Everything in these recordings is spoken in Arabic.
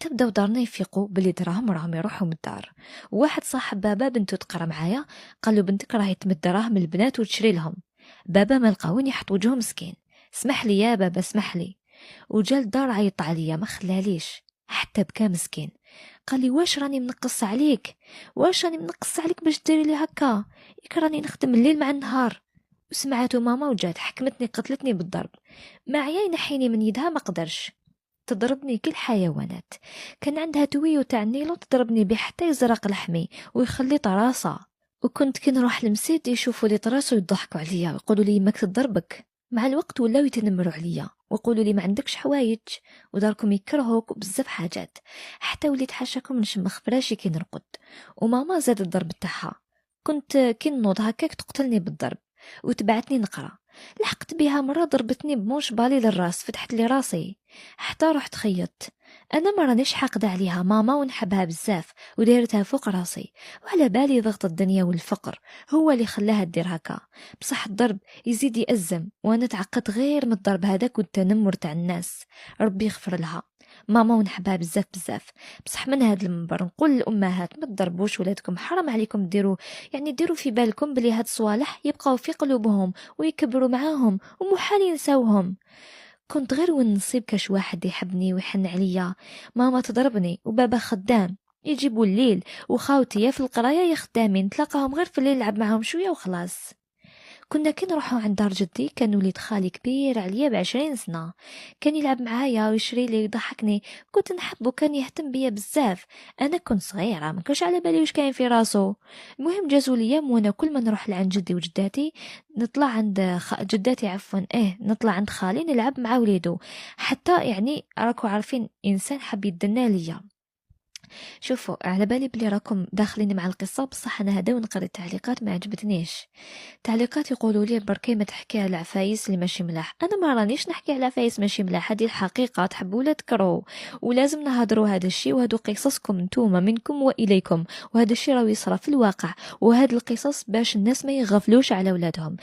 حتى بداو دارنا يفيقوا بلي دراهم راهم يروحوا من الدار. واحد صاحب بابا بنته تقرا معايا قال له بنتك راهي تمد دراهم البنات وتشري لهم. بابا ما لقى وين يحط وجهه مسكين. اسمح لي يا بابا اسمح لي. وجا للدار عيط عليا ما خلاليش حتى بكى مسكين. قال لي واش راني منقص عليك، واش راني منقص عليك باش ديري لي هكا، ياك راني نخدم الليل مع النهار. وسمعته ماما وجات حكمتني قتلتني بالضرب. معايا ينحيني من يدها ما قدرش. تضربني كل حيوانات. كان عندها تويو تاع النيلو تضربني بيه حتى يزرق لحمي ويخلي طراسة. وكنت كي نروح لمسيد يشوفوا لي طراسة ويضحكوا عليا ويقولوا لي يماك تضربك. مع الوقت ولاو يتنمروا عليا ويقولوا لي ما عندكش حوايج وداركم يكرهوك وبزاف حاجات. حتى وليت حاشاكم نشمخ فراشي كي نرقد. وماما زادت الضرب تاعها. كنت كي نوض هكاك تقتلني بالضرب وتبعتني نقرا. لحقت بها مرة ضربتني بموش بالي للراس فتحت لي راسي حتى رحت خيطت. انا ما رانيش حاقده عليها ماما ونحبها بزاف وديرتها فوق راسي وعلى بالي ضغط الدنيا والفقر هو اللي خلاها تدير هكا. بصح الضرب يزيد يأزم وانا تعقدت غير من الضرب هذاك والتنمر تاع الناس. ربي يغفر لها ماما ونحبها بزاف بزاف. بصح من هاد المنبر نقول للامهات ما تضربوش ولادكم حرام عليكم ديروا ديروا في بالكم بلي هاد الصوالح يبقاو في قلوبهم ويكبروا معاهم ومحال ينساوهم. كنت غير ونصيب كاش واحد يحبني ويحن عليا. ماما تضربني وبابا خدام يجيبوا الليل وخاوتي يا في القرايه يا خدامين تلاقاهم غير في الليل لعب معاهم شويه وخلاص. كنا كي نروحوا عند دار جدي كان وليد خالي كبير عليا ب20 سنة. كان يلعب معايا ويشري لي ويضحكني. كنت نحبه كان يهتم بيا بزاف. انا كنت صغيره ما كانش على بالي واش كاين في راسو. المهم جازوا الايام وانا كل ما نروح لعند جدي وجداتي نطلع عند جداتي عفوا نطلع عند خالي نلعب مع وليدو. حتى راكو عارفين انسان حب يدنا ليا. شوفوا على بالي بلي راكم داخلين مع القصه بصح انا هذا ونقرا التعليقات ما عجبتنيش. تعليقات يقولوا لي بركي ما تحكي على عفايس اللي ماشي ملاح. انا ما رانيش نحكي على عفايس ماشي ملاح هذه الحقيقه تحبوا ولا تكرهوا ولازم نهضروا هذا الشيء وهذو قصصكم نتوما منكم واليكم وهذا الشيء راه يصرى في الواقع وهذه القصص باش الناس ما يغفلوش على اولادهم.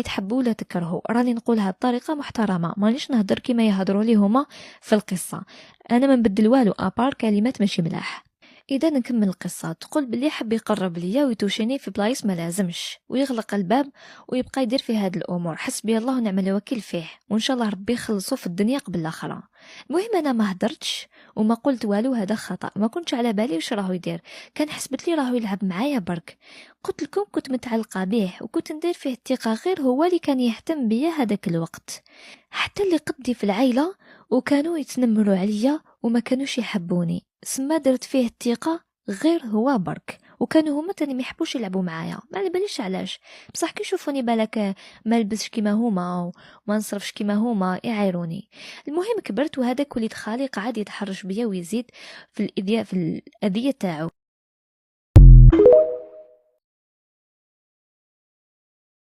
تحبوا ولا تكرهوا راني نقولها بطريقه محترمه مانيش نهضر كما يهضروا لي هما في القصه. انا ما نبدل والو ابار كلمات ماشي ملاح. اذا نكمل القصه تقول بلي حب يقرب ليا ويتوشيني في بلايص ما لازمش ويغلق الباب ويبقى يدير في هذه الامور. حسبي الله ونعم الوكيل فيه وان شاء الله ربي يخلصوا في الدنيا قبل الاخره. المهم انا ما هدرتش وما قلت والو هذا خطا ما كنتش على بالي واش راهو يدير. كان حسبت لي راهو يلعب معايا برك. قلت لكم كنت متعلقه به وكنت ندير فيه الثقه غير هو اللي كان يهتم بيا هذاك الوقت. حتى اللي قدي في العائله وكانوا يتنمروا عليا وما كانوش يحبوني سما درت فيه الثقه غير هو برك. وكانوا هما تاني ما يحبوش يلعبوا معايا ما على باليش علاش. بصح كي يشوفوني بالك ما لبسش كيما هما وما نصرفش كيما هما يعايروني. المهم كبرت وهذاك وليد خالي قعد يتحرش بيا ويزيد في الاذيه تاعو.